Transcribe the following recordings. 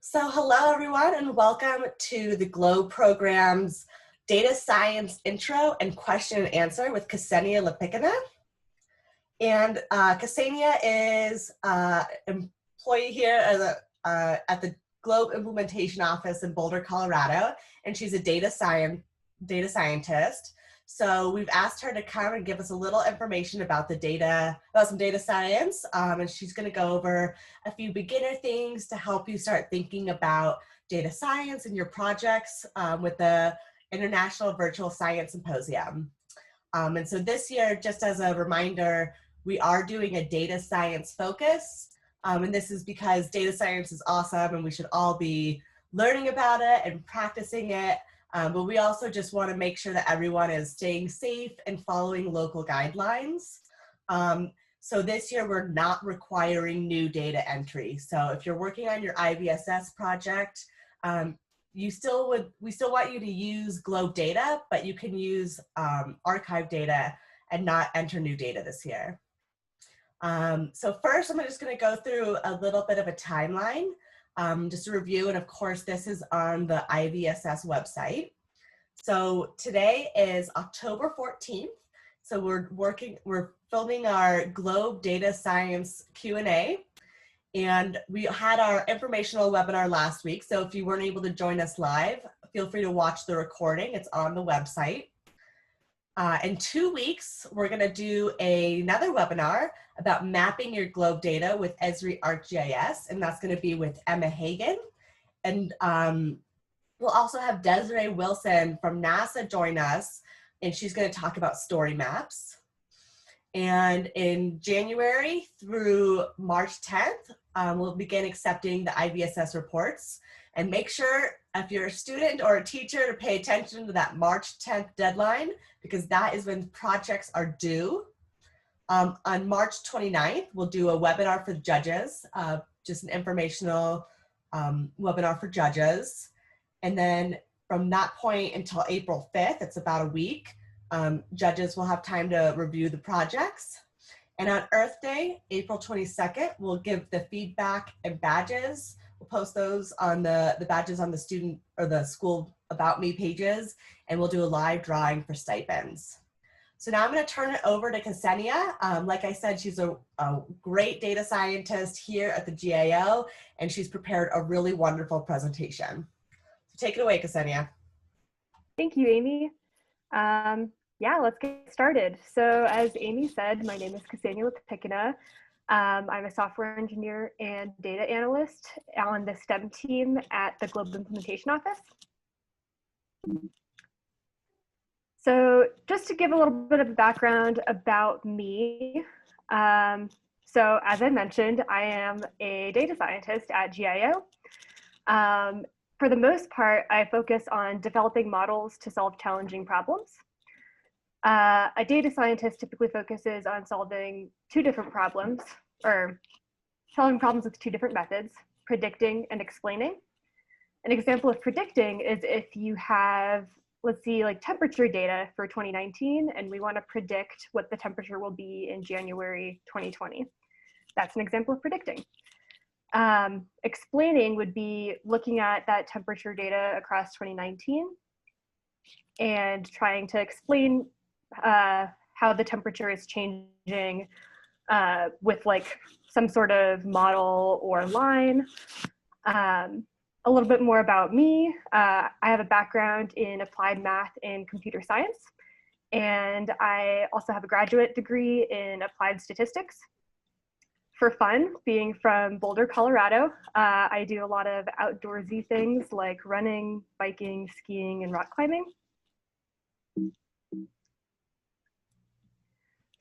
So hello everyone and welcome to the GLOBE program's Data Science Intro and Question and Answer with Ksenia And Ksenia is an employee here at the GLOBE Implementation Office in Boulder, Colorado, and she's a data scientist. So we've asked her to come and give us a little information about some data science, and she's going to go over a few beginner things to help you start thinking about data science and your projects with the International Virtual Science Symposium. And so this year, just as a reminder, we are doing a data science focus, and this is because data science is awesome and we should all be learning about it and practicing it. But we also just want to make sure that everyone is staying safe and following local guidelines. So this year we're not requiring new data entry. So if you're working on your IVSS project, we still want you to use GLOBE data, but you can use archive data and not enter new data this year. So first, I'm just going to go through a little bit of a timeline. Just a review, and of course this is on the IVSS website. So today is October 14th. So we're filming our GLOBE Data Science Q&A, and we had our informational webinar last week. So if you weren't able to join us live, feel free to watch the recording. It's on the website. In 2 weeks, we're going to do another webinar about mapping your GLOBE data with Esri ArcGIS, and that's going to be with Emma Hagen. And we'll also have Desiree Wilson from NASA join us, and she's going to talk about story maps. And in January through March 10th, we'll begin accepting the IVSS reports. And make sure, if you're a student or a teacher, to pay attention to that March 10th deadline, because that is when projects are due. On March 29th, we'll do a webinar for judges, just an informational webinar for judges. And then from that point until April 5th, it's about a week, judges will have time to review the projects. And on Earth Day, April 22nd, we'll give the feedback and badges. We'll post those on the badges on the student or the school About Me pages, and we'll do a live drawing for stipends. So now I'm going to turn it over to Ksenia. Like I said, she's a great data scientist here at the GAO, and she's prepared a really wonderful presentation. So take it away, Ksenia. Thank you, Amy. Yeah, let's get started. So as Amy said, my name is Ksenia. I'm a software engineer and data analyst on the STEM team at the GLOBE Implementation Office. So just to give a little bit of background about me. So as I mentioned, I am a data scientist at GIO. For the most part, I focus on developing models to solve challenging problems. A data scientist typically focuses on solving two different problems, or solving problems with two different methods, predicting and explaining. An example of predicting is if you have, let's see, like temperature data for 2019, and we want to predict what the temperature will be in January 2020. That's an example of predicting. Explaining would be looking at that temperature data across 2019 and trying to explain how the temperature is changing with like some sort of model or line. A little bit more about me. I have a background in applied math and computer science, and I also have a graduate degree in applied statistics. For fun, being from Boulder, Colorado, I do a lot of outdoorsy things like running, biking, skiing, and rock climbing.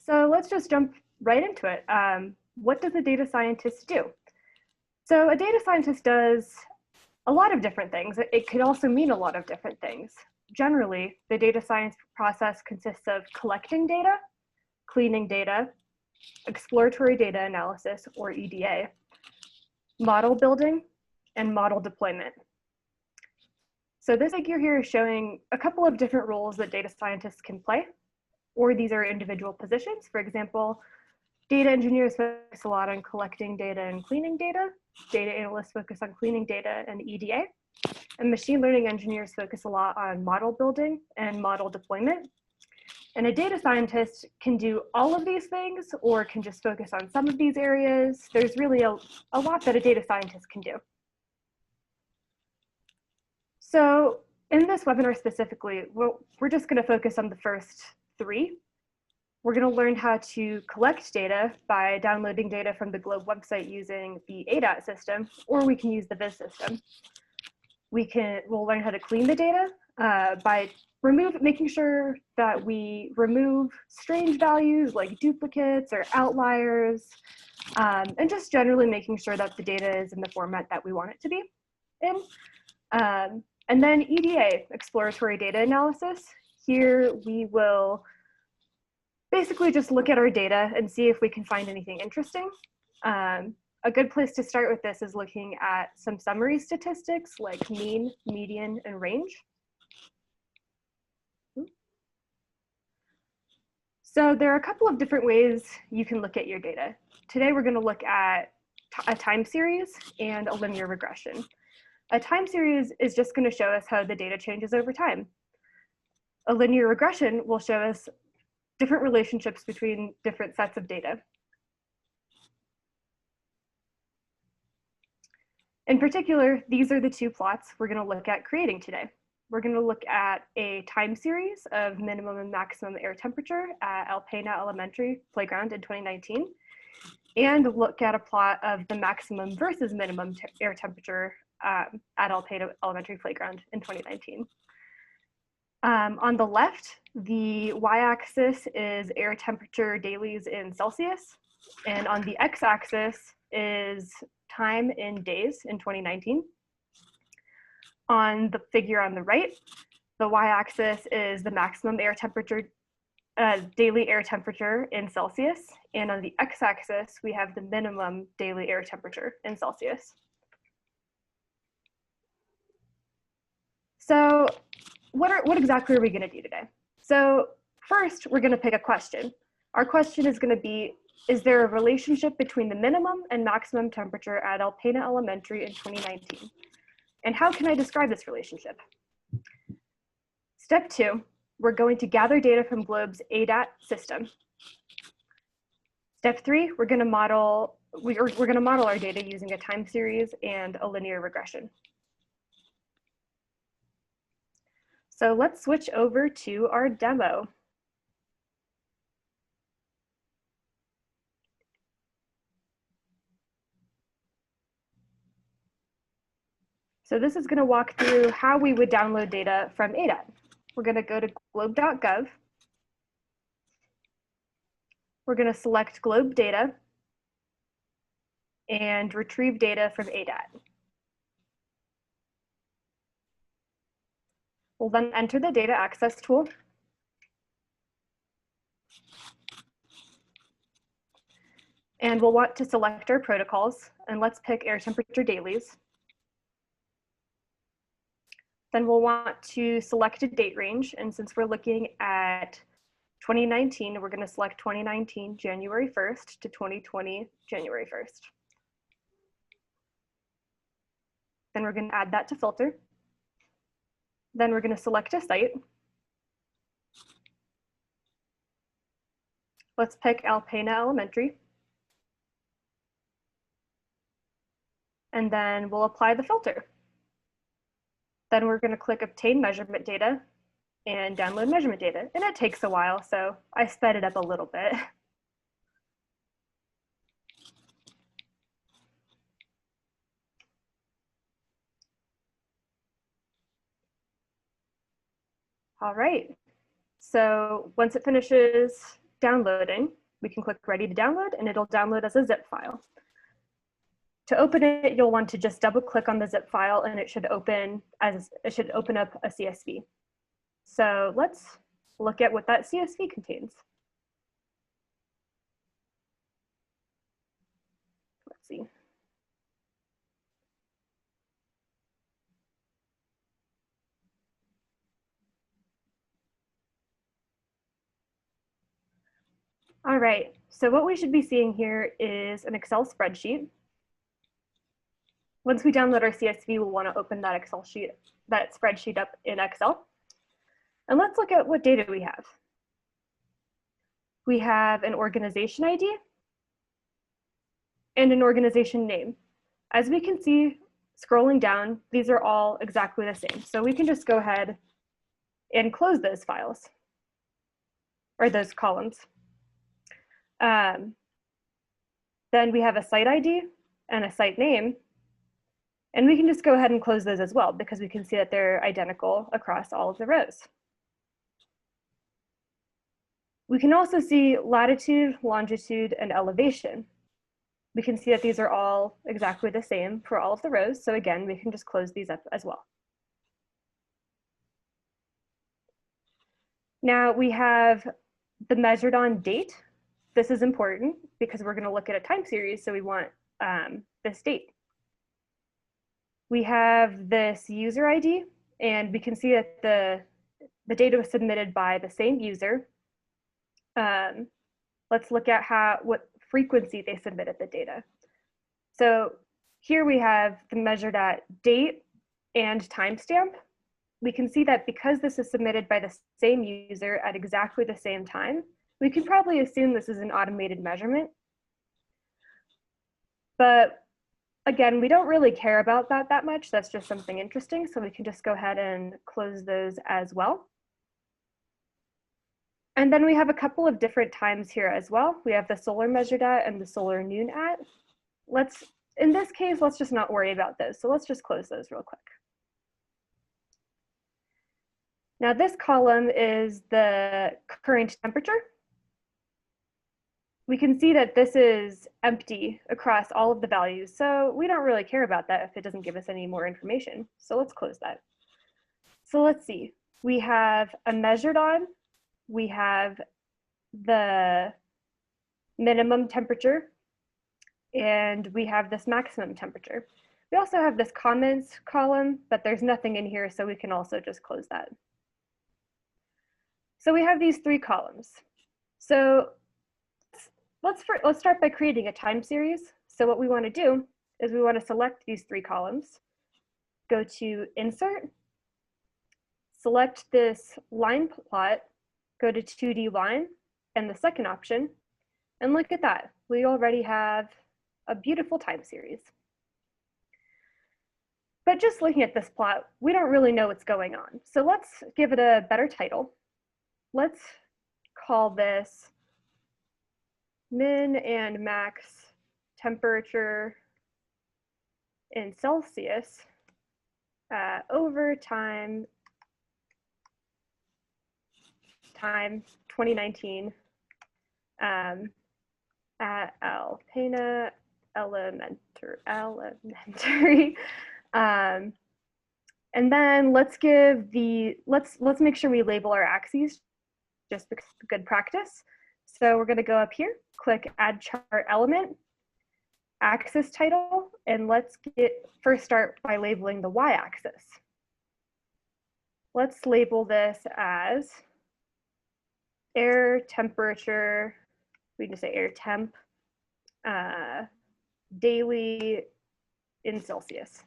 So let's just jump right into it. What does a data scientist do? So a data scientist does a lot of different things. It could also mean a lot of different things. Generally, the data science process consists of collecting data, cleaning data, exploratory data analysis, or EDA, model building, and model deployment. So this figure here is showing a couple of different roles that data scientists can play, or these are individual positions. For example, Data engineers focus a lot on collecting data and cleaning data. Data analysts focus on cleaning data and EDA. And machine learning engineers focus a lot on model building and model deployment. And a data scientist can do all of these things or can just focus on some of these areas. There's really a lot that a data scientist can do. So in this webinar specifically, we're just going to focus on the first three. We're going to learn how to collect data by downloading data from the Globe website using the ADAT system, or we can use the Viz system. We'll learn how to clean the data by making sure that we remove strange values like duplicates or outliers, and just generally making sure that the data is in the format that we want it to be in. And then EDA, exploratory data analysis. Here we will basically just look at our data and see if we can find anything interesting. A good place to start with this is looking at some summary statistics like mean, median, and range. So there are a couple of different ways you can look at your data. Today we're going to look at a time series and a linear regression. A time series is just going to show us how the data changes over time. A linear regression will show us different relationships between different sets of data. In particular, these are the two plots we're going to look at creating today. We're going to look at a time series of minimum and maximum air temperature at Alpena Elementary Playground in 2019, and look at a plot of the maximum versus minimum air temperature at Alpena Elementary Playground in 2019. On the left, the y-axis is air temperature dailies in Celsius, and on the x-axis is time in days in 2019. On the figure on the right, the y-axis is the maximum air temperature, daily air temperature in Celsius, and on the x-axis, we have the minimum daily air temperature in Celsius. So what exactly are we going to do today? So first, we're going to pick a question. Our question is going to be, is there a relationship between the minimum and maximum temperature at Alpena Elementary in 2019? And how can I describe this relationship? Step 2, we're going to gather data from Globe's ADAT system. Step 3, we're going to model our data using a time series and a linear regression. So let's switch over to our demo. So this is going to walk through how we would download data from ADAT. We're going to go to globe.gov. We're going to select Globe data and retrieve data from ADAT. We'll then enter the data access tool. And we'll want to select our protocols, and let's pick air temperature dailies. Then we'll want to select a date range, and since we're looking at 2019, we're going to select 2019 January 1st to 2020 January 1st. Then we're going to add that to filter. Then we're going to select a site. Let's pick Alpena Elementary. And then we'll apply the filter. Then we're going to click Obtain Measurement Data and download measurement data. And it takes a while, so I sped it up a little bit. All right, so once it finishes downloading, we can click Ready to Download, and it'll download as a zip file. To open it, you'll want to just double click on the zip file, and it should open up a CSV. So let's look at what that CSV contains. Let's see. All right, so what we should be seeing here is an Excel spreadsheet. Once we download our CSV, we'll want to open that that spreadsheet up in Excel. And let's look at what data we have. We have an organization ID and an organization name. As we can see, scrolling down, these are all exactly the same. So we can just go ahead and close those files, or those columns. Then we have a site ID and a site name, and we can just go ahead and close those as well because we can see that they're identical across all of the rows. We can also see latitude, longitude, and elevation. We can see that these are all exactly the same for all of the rows. So again, we can just close these up as well. Now we have the measured on date. This is important because we're going to look at a time series, so we want this date. We have this user ID, and we can see that the data was submitted by the same user. Let's look at what frequency they submitted the data. So here we have the measured at date and timestamp. We can see that because this is submitted by the same user at exactly the same time, we can probably assume this is an automated measurement. But again, we don't really care about that much. That's just something interesting. So we can just go ahead and close those as well. And then we have a couple of different times here as well. We have the solar measured at and the solar noon at. In this case, let's just not worry about those. So let's just close those real quick. Now this column is the current temperature. We can see that this is empty across all of the values. So we don't really care about that if it doesn't give us any more information. So let's close that. So let's see. We have a measured on. We have the minimum temperature, and we have this maximum temperature. We also have this comments column, but there's nothing in here, so we can also just close that. So we have these three columns. So let's start by creating a time series. So what we want to do is we want to select these three columns, go to Insert, select this line plot, go to 2D line and the second option, and look at that. We already have a beautiful time series. But just looking at this plot, we don't really know what's going on. So let's give it a better title. Let's call this min and max temperature in Celsius over time 2019 at Alpena Elementary. And then let's make sure we label our axes just because it's good practice. So we're going to go up here, click Add Chart Element, Axis Title, and let's first start by labeling the y-axis. Let's label this as air temperature, we can say air temp, daily in Celsius.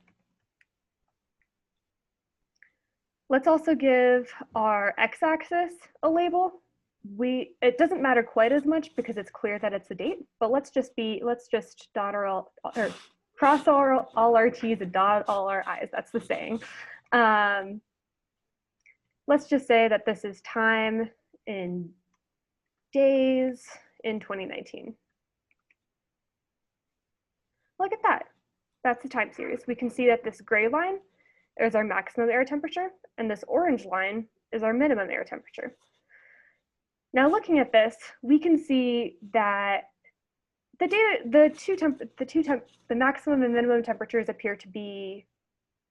Let's also give our x-axis a label. It doesn't matter quite as much because it's clear that it's a date, but let's just cross all our T's and dot all our I's. That's the saying. Let's just say that this is time in days in 2019. Look at that. That's the time series. We can see that this gray line is our maximum air temperature, and this orange line is our minimum air temperature. Now looking at this, we can see that the maximum and minimum temperatures appear to be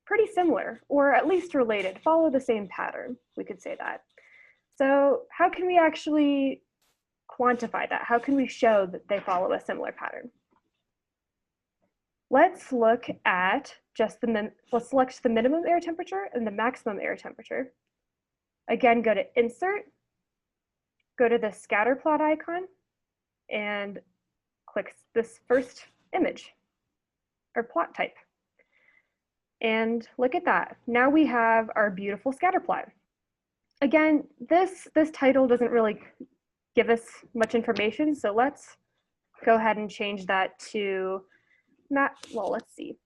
pretty similar, or at least related, follow the same pattern, we could say that. So how can we actually quantify that? How can we show that they follow a similar pattern? Let's look at let's select the minimum air temperature and the maximum air temperature. Again, go to Insert, go to the scatter plot icon, and click this first image or plot type. And look at that. Now we have our beautiful scatter plot. Again, this title doesn't really give us much information, so let's go ahead and change that to, well, let's see,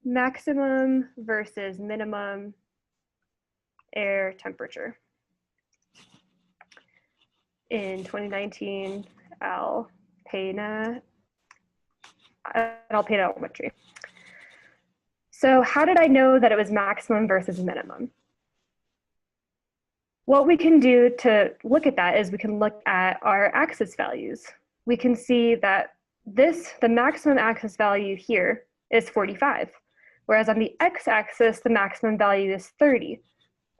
maximum versus minimum air temperature. In 2019, Alpena Elementary. So how did I know that it was maximum versus minimum? What we can do to look at that is we can look at our axis values. We can see that the maximum axis value here is 45, whereas on the x-axis, the maximum value is 30.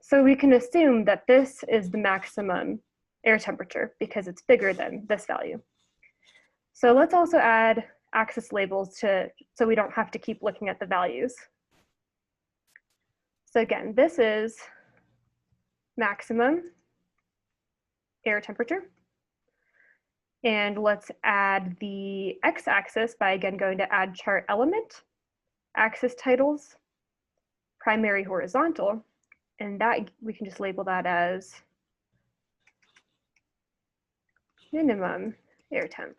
So we can assume that this is the maximum air temperature because it's bigger than this value. So let's also add axis labels so we don't have to keep looking at the values. So again, this is maximum air temperature. And let's add the x-axis by again going to add chart element, axis titles, primary horizontal, and that we can just label that as minimum air temp.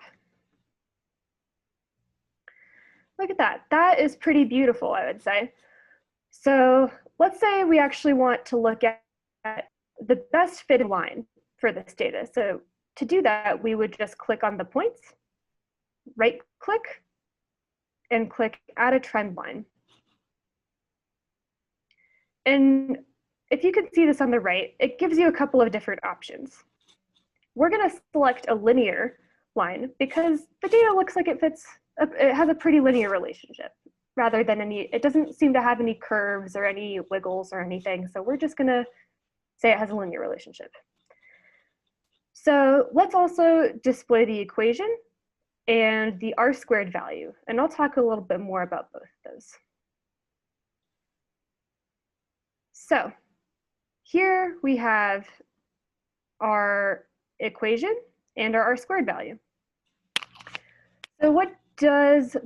Look at that. That is pretty beautiful, I would say. So let's say we actually want to look at the best fitted line for this data. So to do that, we would just click on the points, right click, and click add a trend line. And if you can see this on the right, it gives you a couple of different options. We're going to select a linear line because the data looks like it has a pretty linear relationship rather than it doesn't seem to have any curves or any wiggles or anything. So we're just going to say it has a linear relationship. So let's also display the equation and the r-squared value. And I'll talk a little bit more about both of those. So here we have our equation and our r-squared value. So what does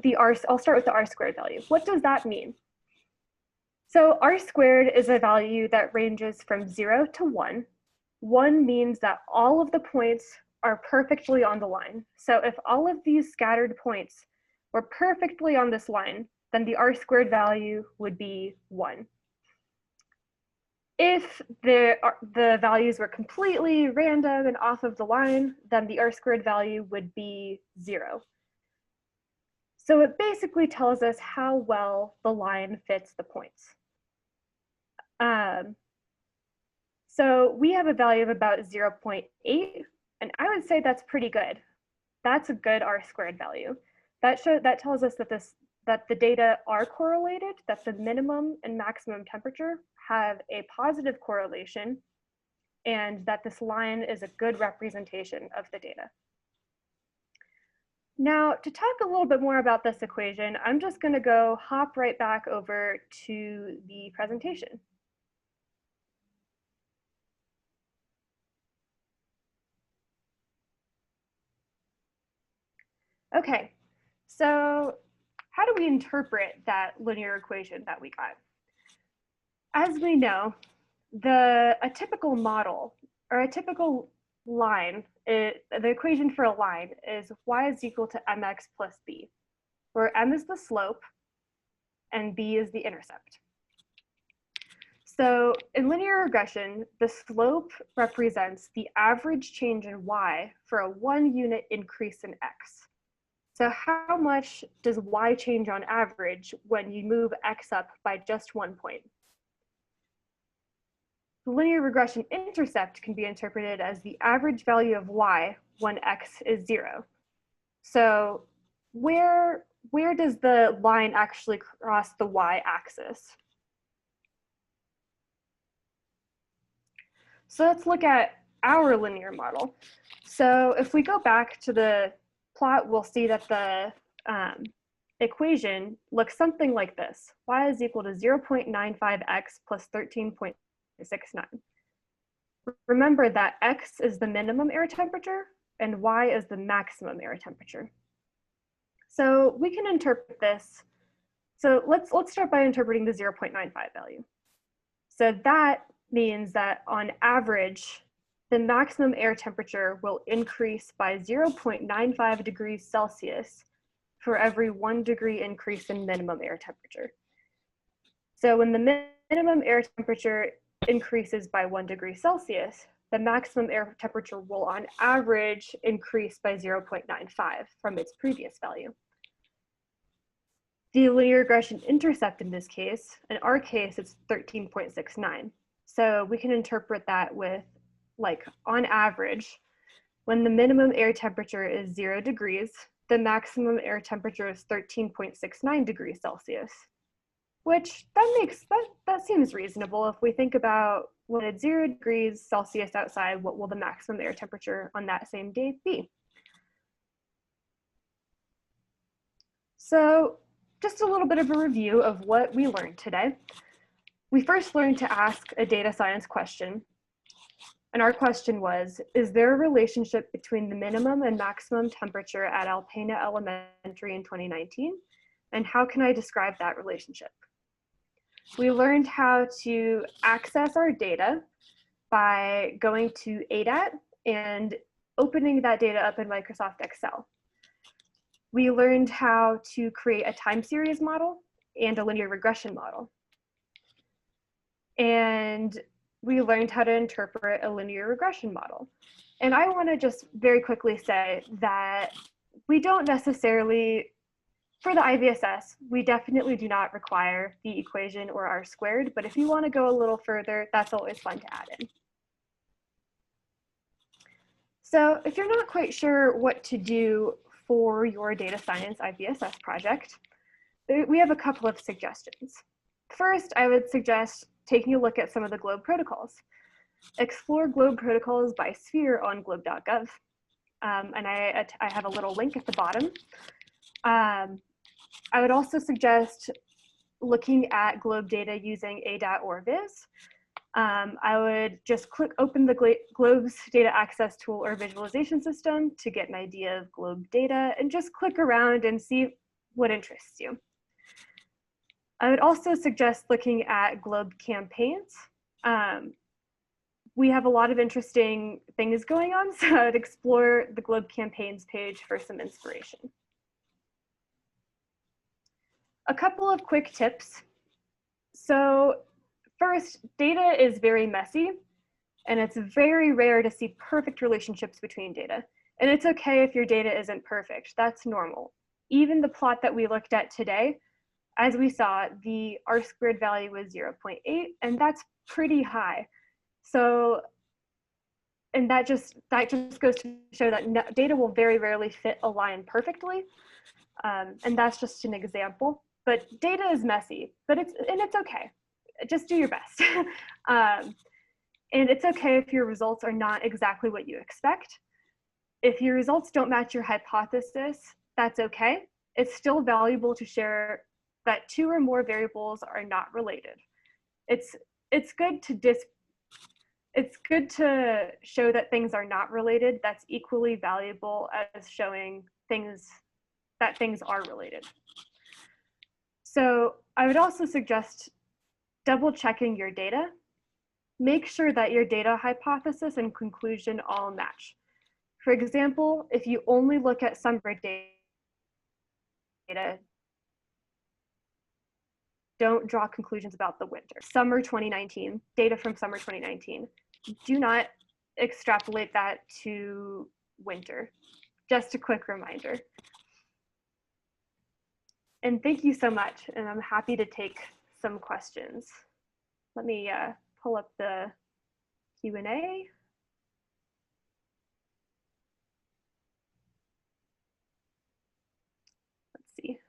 I'll start with the r-squared value. What does that mean? So r-squared is a value that ranges from 0 to 1. 1 means that all of the points are perfectly on the line. So if all of these scattered points were perfectly on this line, then the r-squared value would be 1. If the values were completely random and off of the line, then the r-squared value would be 0. So it basically tells us how well the line fits the points. So we have a value of about 0.8, and I would say that's pretty good. That's a good r-squared value. That tells us that the data are correlated, that the minimum and maximum temperature have a positive correlation, and that this line is a good representation of the data. Now, to talk a little bit more about this equation, I'm just going to hop right back over to the presentation. Okay, so how do we interpret that linear equation that we got? As we know, a typical model or a typical line, the equation for a line is y is equal to mx plus b, where m is the slope and b is the intercept. So in linear regression, the slope represents the average change in y for a 1 unit increase in x. So how much does y change on average when you move x up by just 1 point? The linear regression intercept can be interpreted as the average value of y when x is 0. So where does the line actually cross the y-axis? So let's look at our linear model. So if we go back to the plot, we'll see that the equation looks something like this. Y is equal to 0.95x plus 13.69. Remember that x is the minimum air temperature and y is the maximum air temperature. So we can interpret this. So let's start by interpreting the 0.95 value. So that means that on average, the maximum air temperature will increase by 0.95 degrees Celsius for every 1 degree increase in minimum air temperature. So when the minimum air temperature increases by 1 degree Celsius, the maximum air temperature will on average increase by 0.95 from its previous value. The linear regression intercept in this case, in our case, it's 13.69. So we can interpret that with, like, on average, when the minimum air temperature is 0 degrees, the maximum air temperature is 13.69 degrees Celsius, which that seems reasonable. If we think about when it's 0 degrees Celsius outside, what will the maximum air temperature on that same day be? So just a little bit of a review of what we learned today. We first learned to ask a data science question. And our question was, is there a relationship between the minimum and maximum temperature at Alpena Elementary in 2019? And how can I describe that relationship? We learned how to access our data by going to ADAT and opening that data up in Microsoft Excel. We learned how to create a time series model and a linear regression model. And we learned how to interpret a linear regression model. And I want to just very quickly say that we don't necessarily, for the IVSS, we definitely do not require the equation or R squared, but if you want to go a little further, that's always fun to add in. So if you're not quite sure what to do for your data science IVSS project, we have a couple of suggestions. First, I would suggest taking a look at some of the GLOBE protocols. Explore GLOBE protocols by sphere on globe.gov. And I have a little link at the bottom. I would also suggest looking at GLOBE data using ADAT or Viz. I would just open the GLOBE's data access tool or visualization system to get an idea of GLOBE data and just click around and see what interests you. I would also suggest looking at GLOBE campaigns. We have a lot of interesting things going on, so I would explore the GLOBE campaigns page for some inspiration. A couple of quick tips. So first, data is very messy, and it's very rare to see perfect relationships between data. And it's okay if your data isn't perfect, that's normal. Even the plot that we looked at today, as we saw, the R squared value was 0.8, and that's pretty high. So, and that just goes to show that data will very rarely fit a line perfectly. And that's just an example. But data is messy, but it's okay. Just do your best. And it's okay if your results are not exactly what you expect. If your results don't match your hypothesis, that's okay. It's still valuable to share that 2 or more variables are not related. It's good to show that things are not related. That's equally valuable as showing that things are related. So I would also suggest double checking your data. Make sure that your data hypothesis and conclusion all match. For example, if you only look at summer data, don't draw conclusions about the winter. Summer 2019, data from summer 2019. Do not extrapolate that to winter. Just a quick reminder. And thank you so much, and I'm happy to take some questions. Let me pull up the Q&A. Let's see.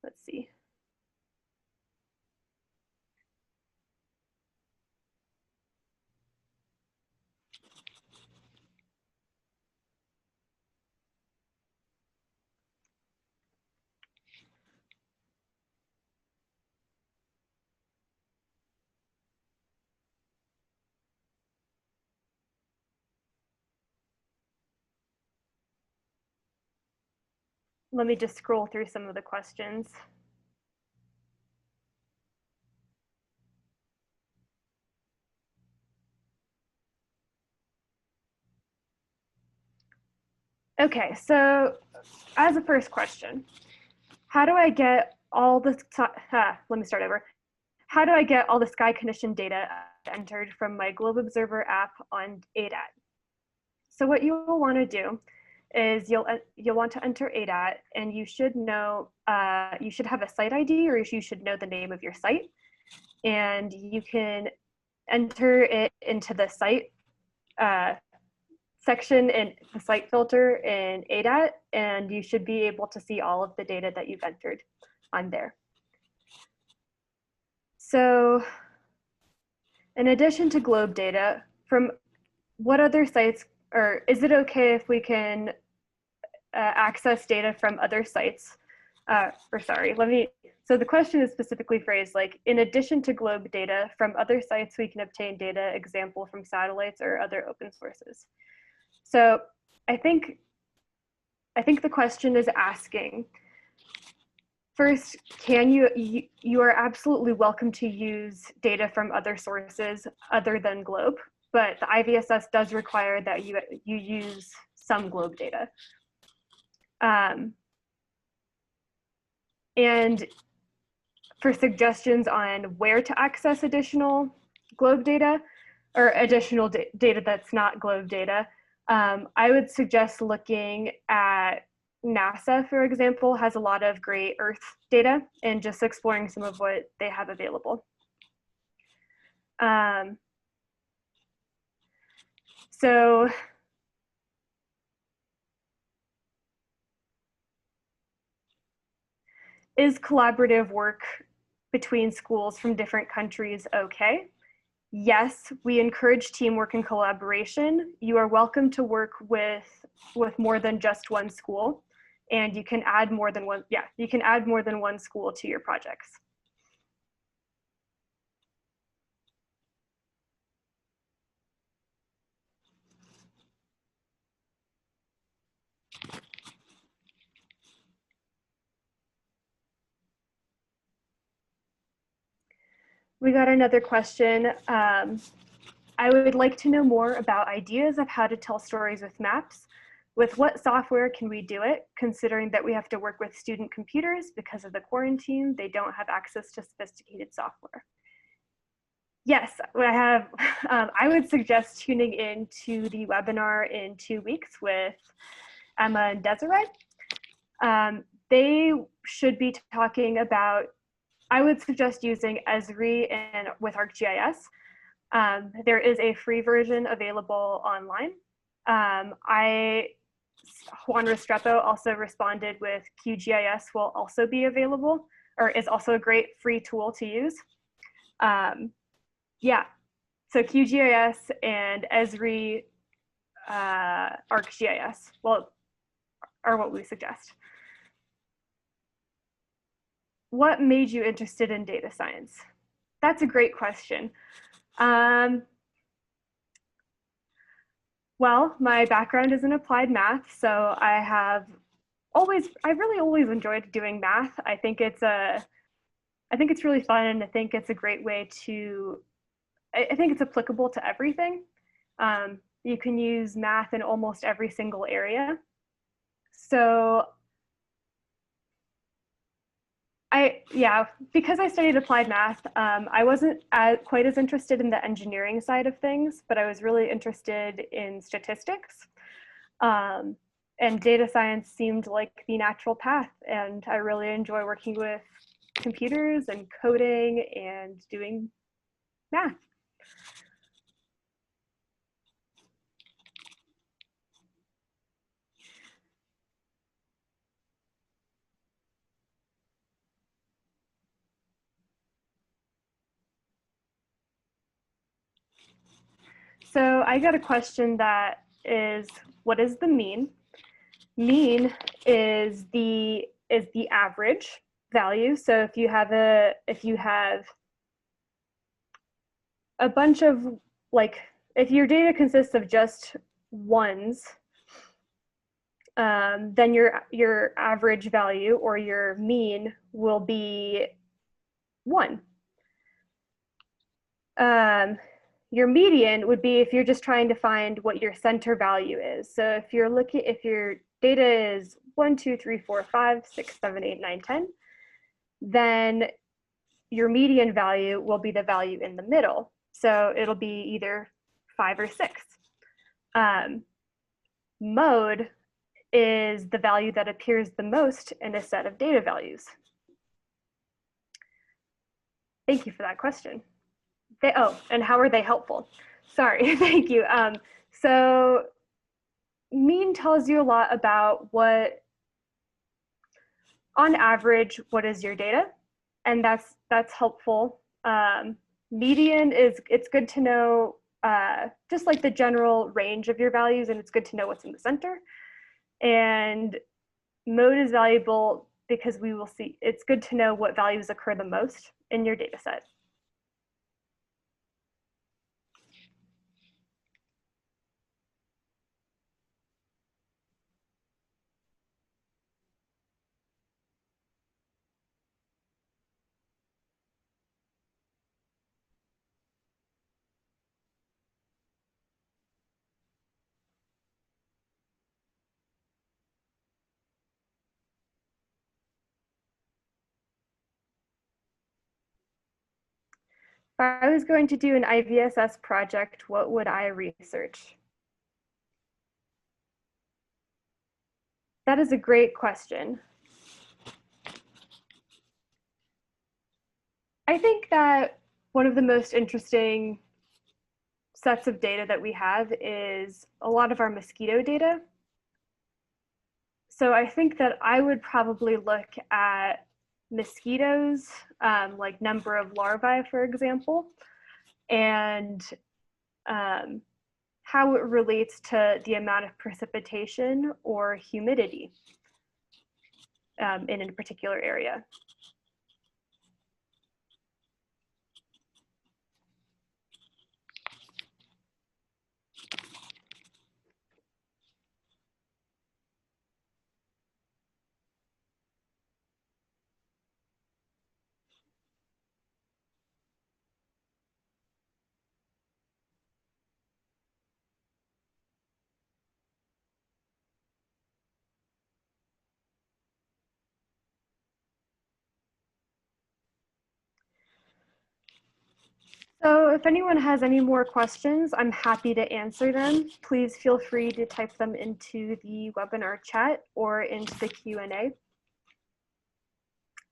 Let's see. let me just scroll through some of the questions. Okay, so as a first question, how do I get all the, let me start over. How do I get all the sky condition data entered from my Globe Observer app on ADAT? So what you will want to do is you'll want to enter ADAT, and you should know, you should have a site ID, or you should know the name of your site, and you can enter it into the site section in the site filter in ADAT, and you should be able to see all of the data that you've entered on there. So in addition to Globe data, from what other sites, or is it okay if we can access data from other sites? So the question is specifically phrased like, in addition to Globe data, from other sites we can obtain data, example from satellites or other open sources. So I think the question is asking, first, you are absolutely welcome to use data from other sources other than Globe, but the IVSS does require that you use some Globe data. And for suggestions on where to access additional Globe data, or additional data that's not Globe data, I would suggest looking at NASA, for example, has a lot of great Earth data, and just exploring some of what they have available. So is collaborative work between schools from different countries okay? Yes, we encourage teamwork and collaboration. You are welcome to work with more than just one school, and you can add more than one, you can add more than one school to your projects. We got another question. I would like to know more about ideas of how to tell stories with maps. With what software can we do it, considering that we have to work with student computers because of the quarantine, they don't have access to sophisticated software. Yes, I have. I would suggest tuning in to the webinar in 2 weeks with Emma and Desiree. They should be talking about, I would suggest using Esri and with ArcGIS. There is a free version available online. Juan Restrepo also responded with QGIS will also be available, or is also a great free tool to use. Yeah, so QGIS and Esri ArcGIS, well, are what we suggest. What made you interested in data science? That's a great question. Well, my background is in applied math, so I really always enjoyed doing math. I think it's really fun, and I think it's a great way to, I think it's applicable to everything. You can use math in almost every single area. So because I studied applied math, I wasn't quite as interested in the engineering side of things, but I was really interested in statistics. And data science seemed like the natural path, and I really enjoy working with computers and coding and doing math. So I got a question that is, what is the mean? Mean is the average value. So if you have a bunch of, like, if your data consists of just ones, then your average value or your mean will be 1. Your median would be if you're just trying to find what your center value is. So if your data is 1, 2, 3, 4, 5, 6, 7, 8, 9, 10, then your median value will be the value in the middle. So it'll be either 5 or 6. Mode is the value that appears the most in a set of data values. Thank you for that question. And how are they helpful? Sorry, thank you. So mean tells you a lot about on average, what is your data? And that's helpful. Median it's good to know just like the general range of your values, and it's good to know what's in the center. And mode is valuable because it's good to know what values occur the most in your data set. If I was going to do an IVSS project, what would I research? That is a great question. I think that one of the most interesting sets of data that we have is a lot of our mosquito data. So I think that I would probably look at mosquitoes, like number of larvae, for example, and how it relates to the amount of precipitation or humidity in a particular area. So if anyone has any more questions, I'm happy to answer them. Please feel free to type them into the webinar chat or into the Q&A,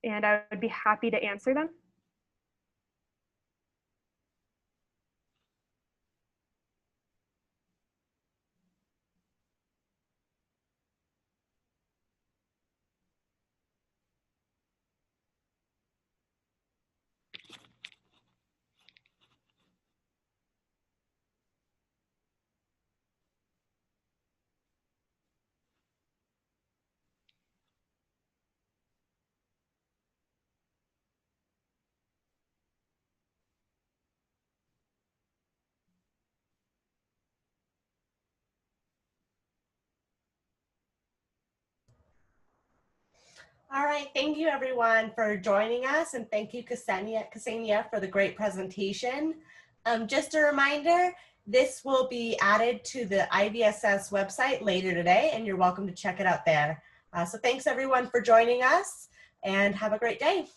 and I would be happy to answer them. All right, thank you everyone for joining us, and thank you Ksenia for the great presentation. Just a reminder, this will be added to the IVSS website later today, and you're welcome to check it out there. So thanks everyone for joining us, and have a great day.